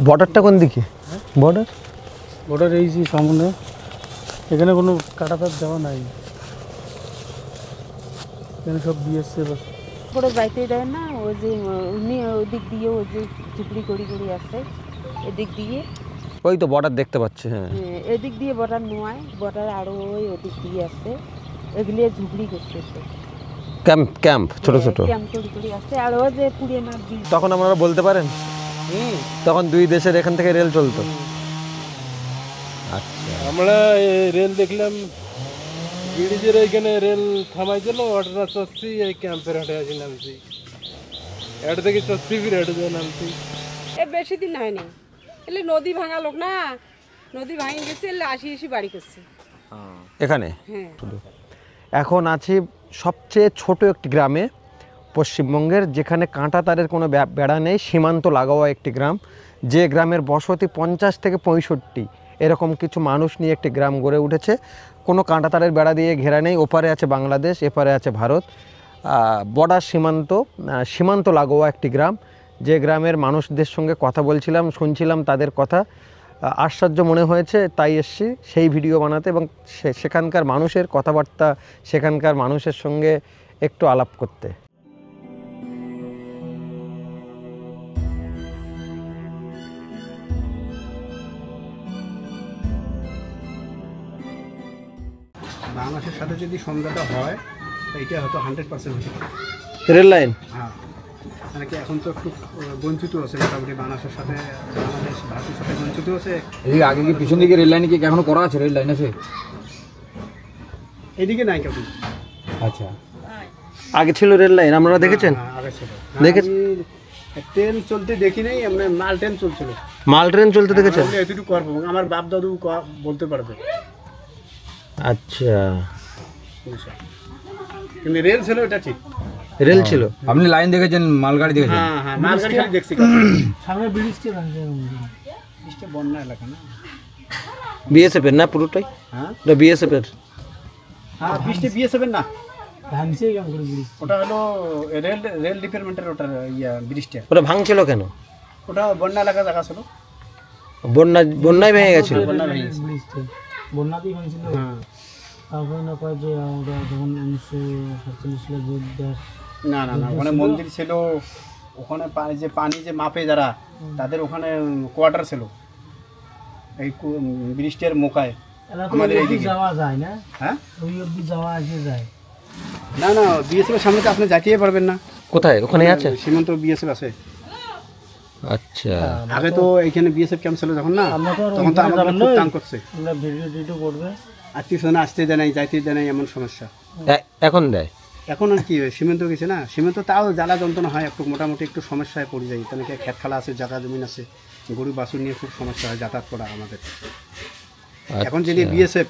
বর্ডারটা কোন দিকে? বর্ডার এই যে সামনে, এখানে কোনো কাটাতার দেওয়া নাই, এখানে সব বিএসএফ আছে। বড় যাইতে দেয় না, ওই যে উনি ওদিক দিয়ে ওই যে ঝুপড়ি করি আছে এদিক দিয়ে, ওই তো বর্ডার দেখতে পাচ্ছি। হ্যাঁ, এদিক দিয়ে বর্ডার নয়, বর্ডার আরো ওদিক দিয়ে আছে, এগুলি ঝুপড়ি করছে, ক্যাম্প ছোট ছোট ক্যাম্প করি আছে। আর ওই যে পুরিয়ানা তখন আপনারা বলতে পারেন তখন দুই দেশের এখান থেকে রেল চলতো। আচ্ছা, আমরা রেল দেখলাম ব্রিজের এইখানে রেল থামাই দিল, ওটা চচ্ছি এই ক্যাম্পের হাটে আসি নামছি, এটা থেকে চচ্ছি ফিরে হেঁটে যায় নামছি। বেশি দিন হয়নি, এলে নদী ভাঙা লোক না, নদী ভাঙি গেছে, এলে আসি বাড়ি করছে এখানে। হ্যাঁ, এখন আছি সবচেয়ে ছোট একটি গ্রামে পশ্চিমবঙ্গের, যেখানে কাঁটা তারের কোনো বেড়া নেই, সীমান্ত লাগোয়া একটি গ্রাম, যে গ্রামের বসতি 50 থেকে 65 এরকম কিছু মানুষ নিয়ে একটি গ্রাম গড়ে উঠেছে। কোনো কাঁটা তারের বেড়া দিয়ে ঘেরা নেই, ওপারে আছে বাংলাদেশ, এপারে আছে ভারত, বর্ডার সীমান্ত লাগোয়া একটি গ্রাম, যে গ্রামের মানুষদের সঙ্গে কথা বলছিলাম, শুনছিলাম তাদের কথা, আশ্চর্য মনে হয়েছে, তাই এসছি সেই ভিডিও বানাতে এবং সেখানকার মানুষের কথাবার্তা, সেখানকার মানুষের সঙ্গে একটু আলাপ করতে। বাংলাদেশের সাথে যদি সমঝোতা হয় এইটা হয়তো 100% হতে পারে রেল লাইন। হ্যাঁ, মানে কি এখন তো একটু বঞ্চিত আছে মোটামুটি বাংলাদেশের সাথে, বাংলাদেশ ভারতের সাথে বঞ্চিত আছে। এই আগে কি পিছন দিকে রেল লাইন কি এখনো করা আছে? রেল লাইন আছে এইদিকে নাই কেমন? আচ্ছা, আগে ছিল রেল লাইন, আপনারা দেখেছেন? আগে ছিল, দেখেছেন? ট্রেন চলতে দেখি নাই, আমরা মাল ট্রেন চলছিল, মাল ট্রেন চলতে দেখেছেন? এতটুকু করবো, আমার বাপ দাদু বলতে পারবে। আচ্ছা, কিন্তু রেল ছিল, এটা ঠিক, রেল ছিল। আপনি লাইন দেখেছেন, মালগাড়ি দেখেছেন? হ্যাঁ হ্যাঁ, মালগাড়ি খালি দেখছি। সামনে ব্রিজটা ভাঙছে, ব্রিজটা বন্যা এলাকা না, বিএসএফ এর না পুরোটাই? হ্যাঁ, ওটা বিএসএফ এর। হ্যাঁ, ব্রিজটা বিএসএফ না, ভাঙছে কেমন করে ব্রিজ? ওটা হলো রেল ডিপার্টমেন্টের ওটা ব্রিজটা। ওটা ভাঙছিল কেন? ওটা বন্যা এলাকা জায়গা ছিল, বন্যায় ভেঙে গেছিল। ব্রিজটা বন্যাতেই ভাঙছিল। হ্যাঁ, তারপরে না কয় যে আমরা যখন 1947 সালে ভোট দেয়, না না না, ওখানে মন্দির ছিল, ওখানে যে পানি যে মাপে যারা, তাদের ওখানে কোয়ার্টার ছিল এই ব্রিজটার মোকায়। আমাদের এইদিকে যাওয়া যায় না, হ্যাঁ, ওই অবধি যাওয়া আসে যায় না না, বিএসএফ এর সামনে তো আপনি যাইতেই পারবেন না। কোথায়? ওখানে আছে সীমান্ত বিএসএফ আছে। আচ্ছা, আগে তো এইখানে বিএসএফ ক্যাম্প ছিল যখন না, তখন তো আমাদের খুব টান করছে, আমরা ভিডিও করবে, আত্মীয় স্বজন আসতে দেয় নাই, যাইতে দেয় নাই, এমন সমস্যা। এখন দেয়। এখন আর কি, সীমান্ত গেছে না, সীমান্ত তাও জ্বালা যন্ত্রণা হয়, একটু মোটামুটি একটু সমস্যায় পড়ে যায়, তাহলে খেত খালা আছে, জায়গা জমিন আছে, গরু বাছুর নিয়ে খুব সমস্যা হয় যাতায়াত করা আমাদের। এখন যদি বিএসএফ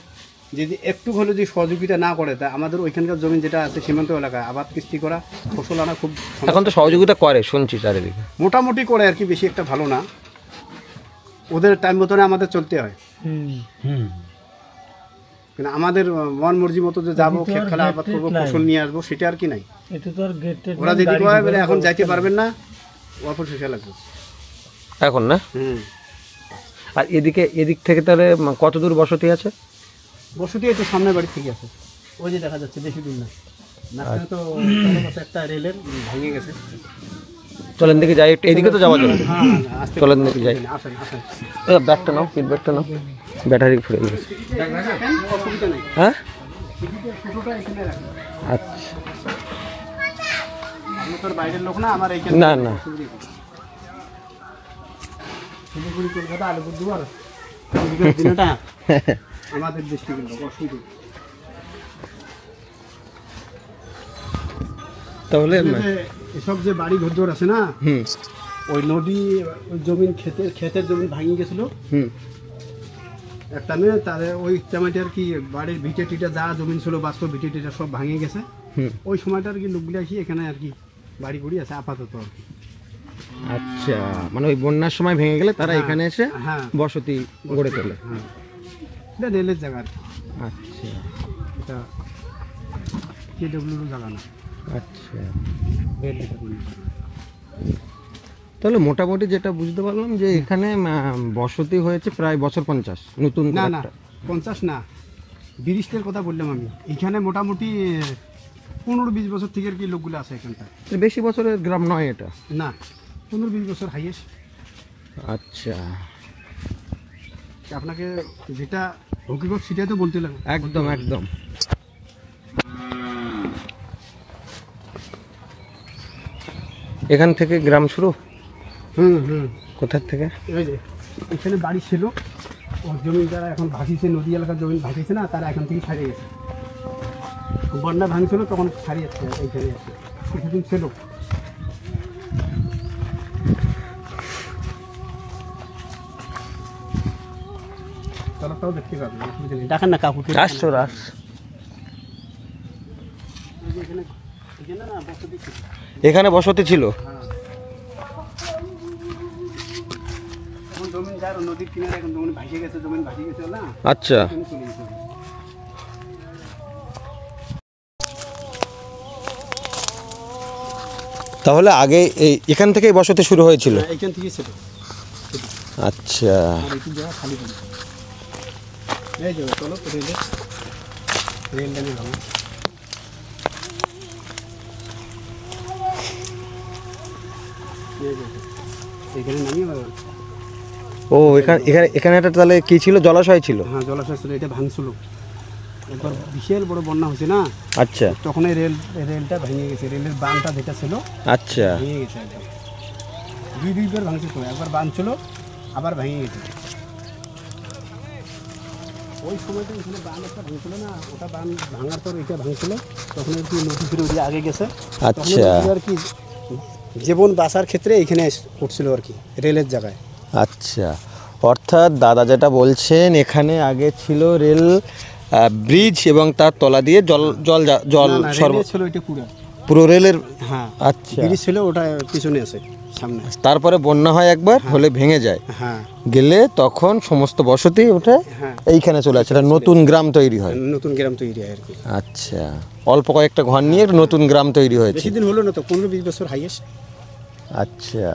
যদি একটু হলে যদি সহযোগিতা না করে, তা আমাদের ওইখানকার জমি যেটা আছে সীমান্ত এলাকায় আবাদ কৃষি করা, ফসল আনা খুব, এখন তো সহযোগিতা করে শুনছি চারিদিকে, মোটামুটি করে আর কি, বেশি একটা ভালো না, ওদের টাইম মতনে আমাদের চলতে হয়। কিন্তু আমাদের মন মর্জি মতো যে যাবো, খেত খালা আবাদ করবো, ফসল নিয়ে আসবো, সেটা আর কি নাই। ওরা যদি কয় বলে এখন যাইতে পারবেন না, ওয়াপস শেষে লাগবে এখন না। আর এদিক থেকে তাহলে কত দূর বসতি আছে? বসতি একটু সামনে বাড়ি থেকে আছে, ওই যে দেখা যাচ্ছে, বেশি দূর না, মাঝখানে তো একটা রেলের ভেঙে গেছে। চলেন দেখে যাই, এদিকে তো যাওয়া যাবে। চলেন দেখে যাই। আসেন আসেন, ব্যাগটা নাও, পিট ব্যাগটা নাও, ব্যাটারি ফুরে গেছে। অসুবিধা নেই, হ্যাঁ, ছোটোটা এখানে রাখেন। আচ্ছা, আমি তোর বাইরের লোক না, আমার এইখানে না না, শিলিগুড়ি, কলকাতা, আলিপুরদুয়ার, দিনটা আমাদের ডিস্ট্রিক্টের লোক, অসুবিধা। তাহলে এসব যে বাড়ি ঘর আছে না, ওই নদী, ওই জমিন, ক্ষেতের জমি ভাঙিয়ে গেছিল একটা মেয়ে, তাদের ওই টাইমে আর কি বাড়ির ভিটে টিটা যা জমিন ছিল, বাস্তব ভিটে টিটা সব ভাঙিয়ে গেছে। ওই সময়টা আর কি লোকগুলো আসি এখানে আর কি বাড়ি ঘুরি আছে আপাতত আর কি। আচ্ছা, মানে ওই বন্যার সময় ভেঙে গেলে তারা এখানে এসে বসতি গড়ে তোলে। এটা রেলের জায়গা আর কি। আচ্ছা, এটা কেডব্লিউর জায়গা না। আচ্ছা, তাহলে মোটামুটি যেটা বুঝতে পারলাম যে এখানে বসতি হয়েছে প্রায় বছর 50 নতুন না করে না একটা। 50 না, 20-এর কথা বললাম আমি। এখানে মোটামুটি 15-20 বছর থেকে আর কি লোকগুলো আছে এখানটায়। তো বেশি বছরের গ্রাম নয় এটা। না, 15-20 বছর হাইয়েস্ট। আচ্ছা, আপনাকে যেটা হকিকত সেটাই তো বলতে লাগবে। একদম একদম। এখান থেকে গ্রাম শুরু? হুম। কোথা থেকে? এই যে এখানে বাড়ি ছিল, ওর জমি যারা এখন ভাসিয়েছে, নদী এলাকার জমি ভাসিয়েছে না, তারা এখান থেকে ছাড়িয়ে গেছে। বন্যা ভাঙছিল তখন ছাড়িয়ে যাচ্ছে, এইখানে আছে কিছুদিন ছিল। তলাটাও দেখতে পাবেন, দেখেন না কাকুকে। রাষ্ট্র রাস এখানে না বসতি ছিল। এখানে বসতি ছিল। এখন জমিন যার নদীর কিনারে, এখন জমিন ভাসিয়ে গেছে, জমিন ভাসিয়ে গেছে না, আচ্ছা, এখানে চলে গেছে। তাহলে আগে এখান থেকেই বসতি শুরু হয়েছিল। এইখান থেকে ছিল। আচ্ছা, আর একটু জায়গা খালি পড়ে। এই যে চলো রেল লাইনে যাবো। এখানে নামিয়ে পারবেন। ও এখানে এখানে এখানে একটা তাহলে কি ছিল, জলাশয় ছিল? হ্যাঁ, জলাশয় ছিল, এটা ভাঙছিল। একবার বিশাল বড় বন্যা হয়েছে না, আচ্ছা তখন এই রেলটা ভেঙে গেছে, রেলের বাঁধটা যেটা ছিল আচ্ছা, ভেঙে গেছে একদম। দুইবার ভাঙছে তো, একবার বাঁধ ছিল, আবার ভেঙে গেছে। ওই সময়টা এখানে বাঁধ একটা ভাঙছিল না, ওটা বাঁধ ভাঙার পর এটা ভাঙছিল, তখন আর কি নদী ফিরে ওদিকে আগে গেছে। আচ্ছা আর কি জীবন বাঁচার ক্ষেত্রে এখানে উঠছিল আর কি, রেলের জায়গায়। আচ্ছা, অর্থাৎ দাদা যেটা বলছেন এখানে আগে ছিল রেল ব্রিজ এবং তার তলা দিয়ে জল জল জল না, না, সর্ব রেলে ছিল ওইটা পুরো রেলের। হ্যাঁ, আচ্ছা, ব্রিজ ছিল, ওটা পিছনে আছে সামনে। তারপরে বন্যা হয় একবার, হলে ভেঙে যায়, হ্যাঁ গেলে তখন সমস্ত বসতি উঠে হ্যাঁ, এইখানে চলে আসে, একটা নতুন গ্রাম তৈরি হয়। নতুন গ্রাম তৈরি হয় আর কি। আচ্ছা, অল্প কয়েকটা ঘর নিয়ে একটা নতুন গ্রাম তৈরি হয়েছে। বেশি দিন হলো না তো, 15-20 বছর হাইয়েস্ট। আচ্ছা,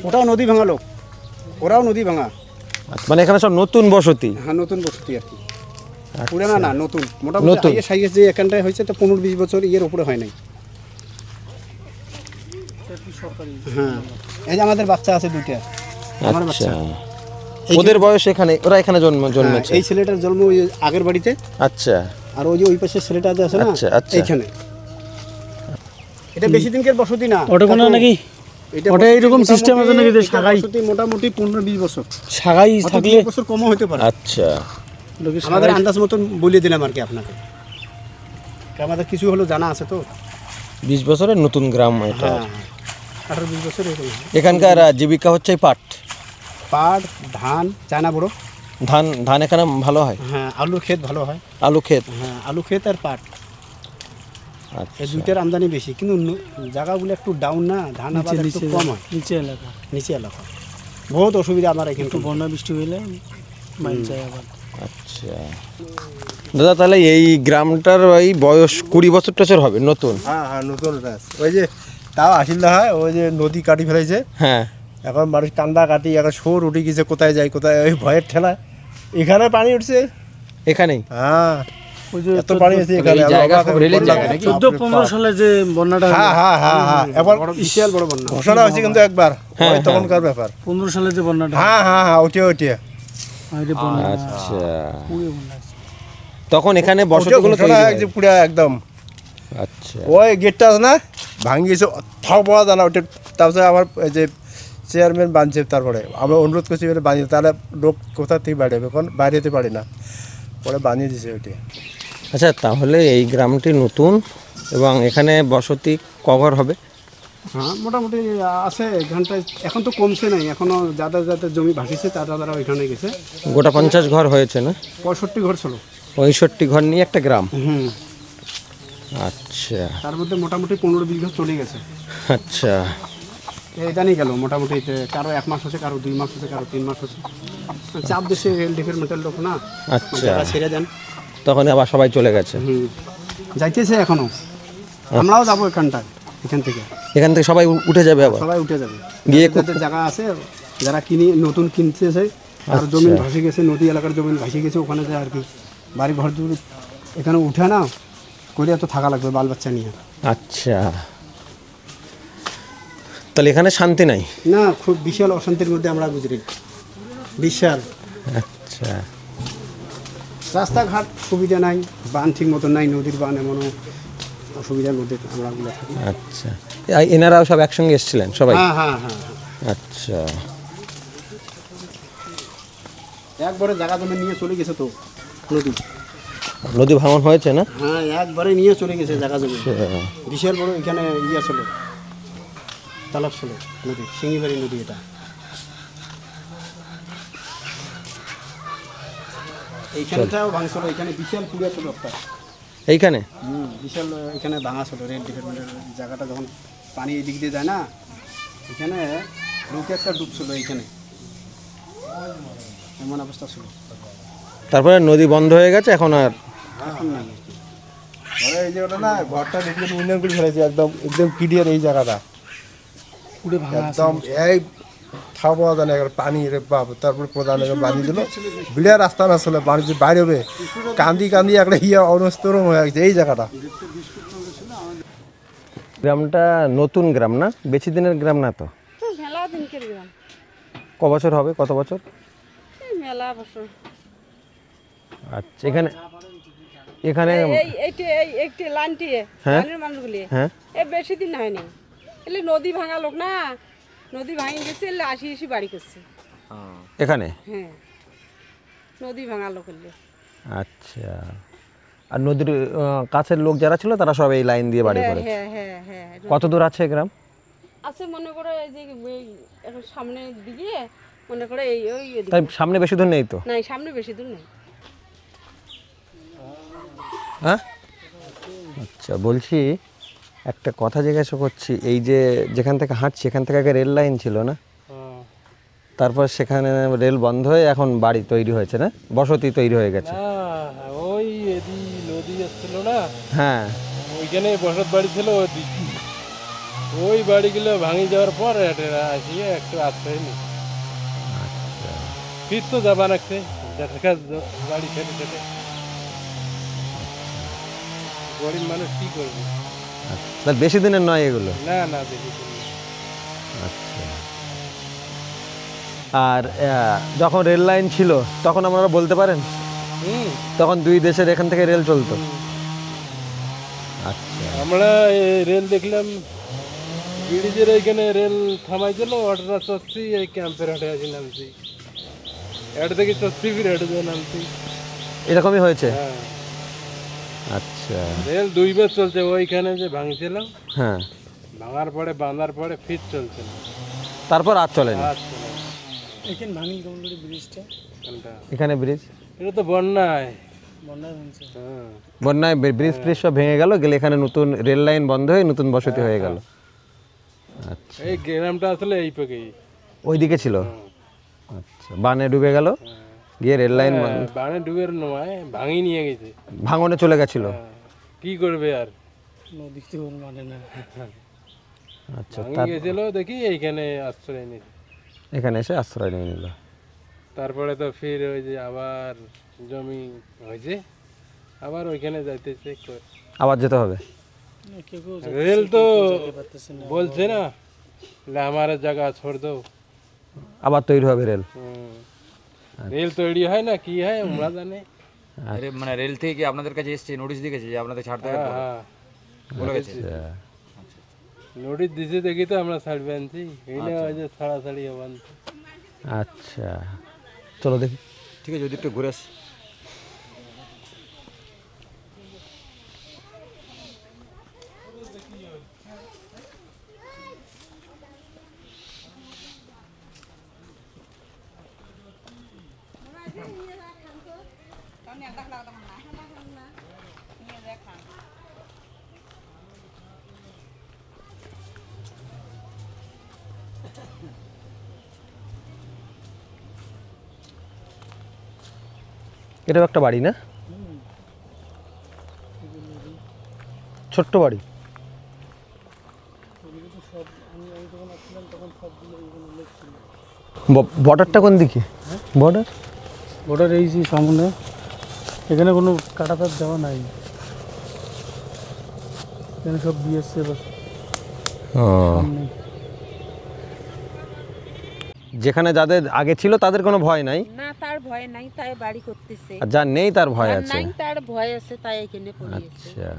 ওটাও নদী ভাঙা লোক, ওরাও নদী ভাঙা। আচ্ছা, মানে এখানে সব নতুন বসতি। হ্যাঁ, নতুন বসতি আর কি, আচ্ছা, পুরানা না, নতুন। মোটামুটি নতুন। হাইয়েস্ট যে এখানটায় হয়েছে তো 15-20 বছর ইয়ের উপরে হয় নাই। হ্যাঁ, এই যে আমাদের বাচ্চা আছে দুইটা, আমার আচ্ছা, বাচ্চা। ওদের বয়স এখানে, ওরা এখানে হ্যাঁ, জন্মেছে। এই ছেলেটার জন্ম ওই আগের বাড়িতে, আচ্ছা আর ওই যে ওই পাশে ছেলেটা যে আছে না, আচ্ছা, আচ্ছা। এইখানে। এটা বেশি দিনকার বসতি না, ওটা কোনো নাকি ওটা এইরকম সিস্টেম আছে নাকি যে শাখাই মোটামুটি 15-20 বছর, শাখাই অত থাকলে 20 বছর কমও হতে পারে। আচ্ছা, আমাদের আন্দাজ মতন বলে দিলাম আর কি আপনাকে, আমাদের কিছু হলো জানা আছে তো। 20 বছরের নতুন গ্রাম এটা। হ্যাঁ, 18-20 বছর এরকম। এখানকার জীবিকা হচ্ছে পাট, পাট, ধান, চায়না বড়। ধান ধান এখানে ভালো হয়। হ্যাঁ, আলুর ক্ষেত ভালো হয়। আলু ক্ষেত। হ্যাঁ, আলু ক্ষেত আর পাট, আচ্ছা, এই দুইটার আমদানি বেশি। কিন্তু জায়গাগুলো একটু ডাউন না, ধান আবাদ একটু কম হয়, নিচে এলাকা নিচে এলাকা। বহুত অসুবিধা আমার এখানে। একটু বন্যা বৃষ্টি হইলে মাইল যায় আবার। আচ্ছা দাদা, তাহলে এই গ্রামটার ওই বয়স 20 বছর টছর হবে, নতুন। হ্যাঁ হ্যাঁ, নতুন রাস। ওই যে তাও আসিল না হয়, ওই যে নদী কাটি ফেলেছে, হ্যাঁ, এখন মানুষ কান্দা কাটি, এখন সোর উঠে গেছে, কোথায় যায় কোথায়, ওই ভয়ের ঠেলা এখানে পানি উঠছে। এখানেই। হ্যাঁ, ওই যে এত পানি আছে এখানে। এই জায়গা আমরা সব রেলের জায়গা নাকি? 14-15 সালে যে বন্যাটা হলো, হ্যাঁ হ্যাঁ হ্যাঁ হ্যাঁ, এবার বিশাল বড় বন্যা। ঘোষণা হয়েছে কিন্তু একবার, হ্যাঁ, ওই তখনকার ব্যাপার। 15 সালে যে বন্যাটা হ্যাঁ হ্যাঁ হ্যাঁ, ওইটা আরে বন্যা আচ্ছা, পুরো বন্যা আছে। তখন এখানে ওইটা বসতিগুলো ঘোষণা তৈরি হয়। হয়েছে পুরা একদম। আচ্ছা, ওই গেটটা আছে না, ভাঙি গেছে, থাক পাওয়া যায় না ওইটা। তারপরে আমার এই যে চেয়ারম্যান বাঁধছে, তারপরে আমরা অনুরোধ করছি এবারে বানিয়ে, তাহলে লোক কোথা থেকে বাইরে হবে, এখন বাইরে যেতে পারি না, পরে বানিয়ে দিয়েছে ওইটা। আচ্ছা, তাহলে এই গ্রামটি নতুন এবং এখানে বসতি কঘর হবে? হ্যাঁ, মোটামুটি আছে এখানটায়। এখন তো কমছে নাই, এখনো যাদের যাদের জমি ভাসিয়েছে তারা ওইখানে গেছে। গোটা 50 ঘর হয়েছে না? 65 ঘর ছিল। 65 ঘর নিয়ে একটা গ্রাম। হুম, আচ্ছা তার মধ্যে মোটামুটি 15-20 ঘর চলে গেছে। আচ্ছা, এটা নিয়ে গেল মোটামুটি। কারো 1 মাস হচ্ছে, কারো 2 মাস হচ্ছে, কারো 3 মাস হচ্ছে। চাপ দেশে রেল ডিপার্টমেন্টের লোক না, আচ্ছা, যারা ছেড়ে দেন। তখন আবার সবাই চলে গেছে। হুম, যাইতেছে এখনো, আমরাও যাবো এখানটায়। এখান থেকে এখান থেকে সবাই উঠে যাবে আবার? সবাই উঠে যাবে, গিয়ে যাদের জায়গা আছে, যারা নতুন কিনতেছে আর জমিন ভাসে গেছে, নদী এলাকার জমিন ভাসে গেছে, ওখানে যায় আর কি বাড়ি ঘর দূরে এখানে উঠে না করে তো থাকা লাগবে বাল বাচ্চা নিয়ে। আচ্ছা, তাহলে এখানে শান্তি নাই? না, খুব বিশাল অশান্তির মধ্যে আমরা গুজরি, বিশাল। আচ্ছা, রাস্তাঘাট সুবিধা নাই, বান ঠিক মতো নাই, নদীর বান এমনও অসুবিধার মধ্যে আমরা গুলো থাকি। আচ্ছা, এনারাও সব একসঙ্গে এসেছিলেন সবাই? হ্যাঁ হ্যাঁ হ্যাঁ। আচ্ছা, একবারে জায়গা জমি নিয়ে চলে গেছে তো নদী। নদী ভাঙন হয়েছে না? হ্যাঁ, একবারে নিয়ে চলে গেছে জায়গা জমি, বিশাল বড় এখানে ইয়ে ছিল, তালাব ছিল নদী, সিঙ্গিবাড়ি নদী এটা। এইখানটাও ভাঙছিল, এখানে বিশাল পুড়িয়া ছিল একটা, এইখানে বিশাল এখানে ভাঙা ছিল। রেল ডিপার্টমেন্টের জায়গাটা যখন পানি এই দিক দিয়ে যায় না, এখানে লোকে একটা ডুবছিল এইখানে, এমন অবস্থা ছিল। তারপরে নদী বন্ধ হয়ে গেছে, এখন আর এখন নাই। এই যে ওটা না ঘরটা দেখলে উন্নয়ন করে ফেলেছে, একদম একদম ক্লিয়ার এই জায়গাটা একদম এই খাওয়া পাওয়া যায় না, পানি রে বাপ। তারপরে প্রধান বানিয়ে দিল, বিড়িয়া রাস্তা না ছিল, পানি যে বাইরে হবে কান্দি কান্দি একটা অনস্তরম হয়ে গেছে এই জায়গাটা। গ্রামটা নতুন গ্রাম না, বেশি দিনের গ্রাম না তো? মেলা দিনকের গ্রাম। ক বছর হবে, কত বছর? মেলা বছর। আচ্ছা, এখানে এখানে একটি লাইনটি হ্যাঁ মানুষগুলি হ্যাঁ বেশি দিন হয়নি, এলে নদী ভাঙা লোক না, নদী ভাঙি গেছে, এলে আসি এসে বাড়ি করছে এখানে। হ্যাঁ, নদী ভাঙা লোক এলে। আচ্ছা, আর নদীর কাছের লোক যারা ছিল তারা সব এই লাইন দিয়ে বাড়ি করে? হ্যাঁ হ্যাঁ হ্যাঁ। কত দূর আছে গ্রাম? আছে মনে করো এই যে এখন সামনের দিকে মনে করো এই ওই তাই সামনে বেশি দূর নেই তো? নাই, সামনে বেশি দূর নেই। হ্যাঁ, আচ্ছা, বলছি একটা কথা জিজ্ঞাসা করছি, এই যে যেখান থেকে হাঁটছি এখান থেকে আগে রেল লাইন ছিল না, তারপর সেখানে রেল বন্ধ হয়ে এখন বাড়ি তৈরি হয়েছে না, বসতি তৈরি হয়ে গেছে? ওই এদি নদী আসছিল না, হ্যাঁ, ওইখানে বসত বাড়ি ছিল, ওই বাড়িগুলো ভাঙি যাওয়ার পর এরা আসিয়ে একটু আশ্রয় নি, ফির তো যাবা রাখছে বাড়ি ছেড়ে ছেড়ে। গরিব মানুষ কি করবে? তাহলে বেশি দিনের নয় এগুলো? না না, বেশি দিন না। আচ্ছা, আর যখন রেল লাইন ছিল তখন আপনারা বলতে পারেন তখন দুই দেশের এখান থেকে রেল চলতো? আচ্ছা, আমরা রেল দেখলাম ব্রিজের এইখানে রেল থামাই দিল, অটোটা চড়ছি, এই ক্যাম্পের হাটে আসি নামছি, হেঁটে থেকে চড়ছি, ফির হেঁটে দিয়ে নামছি, এরকমই হয়েছে? হ্যাঁ। আচ্ছা, রেল দুইবার চলছে, ওইখানে যে ভাঙছিলাম, হ্যাঁ, ভাঙার পরে বাঁধার পরে ফির চলছে না, তারপর আর চলেনি? আচ্ছা এখানে ভাঙিল কমলুড়ি ব্রিজটা, এখানে ব্রিজ এটা তো বন্যায়, হ্যাঁ, বন্যায় ব্রিজ ফ্রিজ সব ভেঙে গেল, গেলে এখানে নতুন রেল লাইন বন্ধ হয়ে নতুন বসতি হয়ে গেল। আচ্ছা, এই গ্রামটা আসলে এই পেকেই ওইদিকে ছিল? আচ্ছা, বানে ডুবে গেল, গিয়ে রেল লাইন বানে ডুবের নয়, ভাঙি নিয়ে গেছে, ভাঙনে চলে গেছিল। কি করবে আর, নদী তো মানে না। আচ্ছা, ভাঙি গেছিল দেখি এইখানে আশ্রয় নিয়েছে, এখানে এসে আশ্রয় নিয়ে নিল। তারপরে তো ফির ওই যে আবার জমি হয়েছে, আবার ওইখানে যাইতেছে, আবার যেতে হবে। রেল তো বলছে না আমার জায়গা ছোড় দাও, আবার তৈরি হবে রেল। রেল তৈরি হয় না, কি হয় আমরা জানে। মানে রেল থেকে কি আপনাদের কাছে এসছে, নোটিশ দিয়ে গেছে যে আপনাদের ছাড়তে হবে? হ্যাঁ, বলে গেছে? নোটিশ দিছে দেখি তো আমরা ছাড়বে আনছি, এই না ওই যে ছাড়াছাড়ি হবে আনছি। আচ্ছা, চলো দেখি। ঠিক আছে, যদি একটু ঘুরে আসি। এটাও একটা বাড়ি না, ছোট্ট বাড়ি? বর্ডারটা কোন দিকে? বর্ডার বর্ডার এই যে সামনে, এখানে কোনো কাটাতার দেওয়া নাই, এখানে সব বিএসএফ আছে সামনে। যেখানে যাদের আগে ছিল তাদের কোনো ভয় নাই, না তার ভয় নাই, তাই বাড়ি করতেছে। আর যার নেই তার ভয় যার আছে। নাই তার ভয় আছে, তাই এখানে পড়িয়েছে। আচ্ছা,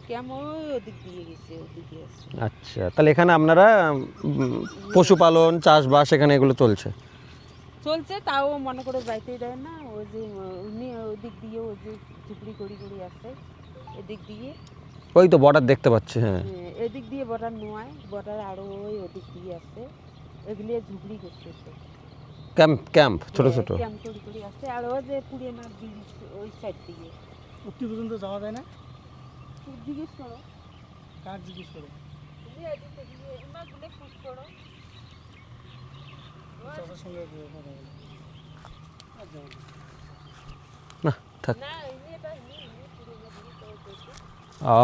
কেমন ওদিক দিয়ে গেছে, ওদিকে আছে। আচ্ছা, তাহলে এখানে আপনারা পশুপালন, চাষবাস এখানে এগুলো চলছে? চলছে, তাও মনে করে যাইতেই দেয় না। ওই যে উনি ওদিক দিয়ে ওই যে ঝুপড়ি করি করি আছে, এদিক দিয়ে ওই তো বর্ডার দেখতে পাচ্ছি। হ্যাঁ, এদিক দিয়ে বর্ডার নয়, বর্ডার আরো ওই ওদিক দিয়ে আছে, এগুলি ঝুপড়ি করছে। ক্যাম্প ক্যাম্প ছোট ছোট ক্যাম্প করি করি আছে। আর ওই যে পুরিয়ানা ব্রিজ ওই সাইড দিয়ে উত্তর পর্যন্ত যাওয়া যায় না। জিজ্ঞেস করো, কার জিজ্ঞেস করো? চাচার সঙ্গে কথা বলো। না থাক। না এটা ও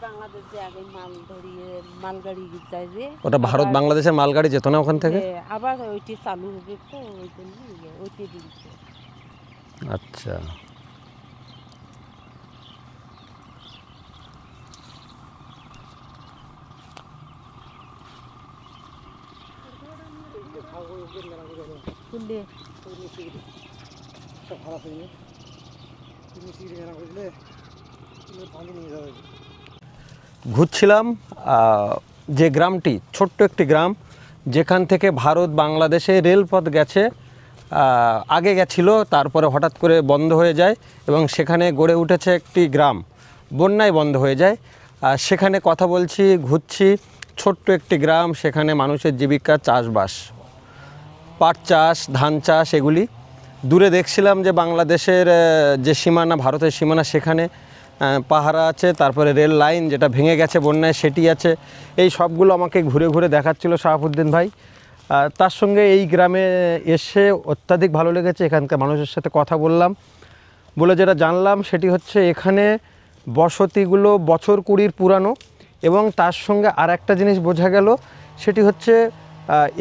বাংলাদেশ যে আগে মাল ধরিয়ে মালগাড়ি যায় যে, ওটা ভারত বাংলাদেশের মালগাড়ি যেত না ওখান থেকে? আবার ওইটি চালু হবে, তো ওই জন্য ওইটি দিচ্ছে। আচ্ছা, খুললে ঘুরছিলাম যে গ্রামটি, ছোট্ট একটি গ্রাম যেখান থেকে ভারত বাংলাদেশে রেলপথ গেছে, আগে গেছিল, তারপরে হঠাৎ করে বন্ধ হয়ে যায় এবং সেখানে গড়ে উঠেছে একটি গ্রাম, বন্যায় বন্ধ হয়ে যায়। সেখানে কথা বলছি, ঘুরছি, ছোট্ট একটি গ্রাম, সেখানে মানুষের জীবিকা চাষবাস, পাট চাষ, ধান চাষ, এগুলি। দূরে দেখছিলাম যে বাংলাদেশের যে সীমানা, ভারতের সীমানা, সেখানে পাহারা আছে, তারপরে রেল লাইন যেটা ভেঙে গেছে বন্যায় সেটি আছে। এই সবগুলো আমাকে ঘুরে ঘুরে দেখাচ্ছিল শাহাবুদ্দিন ভাই। তার সঙ্গে এই গ্রামে এসে অত্যাধিক ভালো লেগেছে। এখানকার মানুষের সাথে কথা বললাম, বলে যেটা জানলাম সেটি হচ্ছে এখানে বসতিগুলো বছর 20 পুরানো, এবং তার সঙ্গে আর একটা জিনিস বোঝা গেল, সেটি হচ্ছে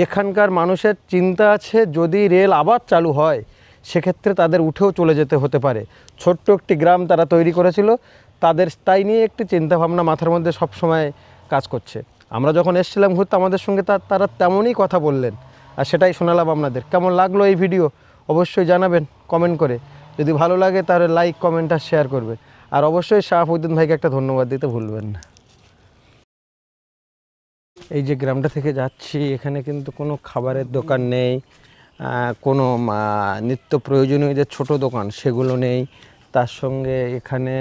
এখানকার মানুষের চিন্তা আছে যদি রেল আবার চালু হয় সেক্ষেত্রে তাদের উঠেও চলে যেতে হতে পারে। ছোট্ট একটি গ্রাম তারা তৈরি করেছিল, তাদের তাই নিয়ে একটি চিন্তাভাবনা মাথার মধ্যে সবসময় কাজ করছে। আমরা যখন এসেছিলাম ঘুরতে, আমাদের সঙ্গে তারা তেমনই কথা বললেন, আর সেটাই শোনালাম আপনাদের। কেমন লাগলো এই ভিডিও অবশ্যই জানাবেন কমেন্ট করে। যদি ভালো লাগে তাহলে লাইক, কমেন্ট আর শেয়ার করবে। আর অবশ্যই শাহাবুদ্দিন ভাইকে একটা ধন্যবাদ দিতে ভুলবেন না। এই যে গ্রামটা থেকে যাচ্ছি, এখানে কিন্তু কোনো খাবারের দোকান নেই, কোনো নিত্য প্রয়োজনীয় যে ছোট দোকান সেগুলো নেই, তার সঙ্গে এখানে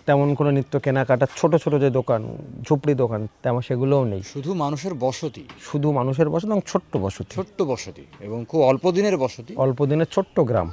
তেমন কোনো নিত্য কেনাকাটার ছোট ছোট যে দোকান, ঝুপড়ি দোকান, তেমন সেগুলোও নেই। শুধু মানুষের বসতি, শুধু মানুষের বসতি এবং ছোট্ট বসতি, ছোট্ট বসতি এবং খুব অল্প দিনের বসতি, অল্প দিনের ছোট্ট গ্রাম।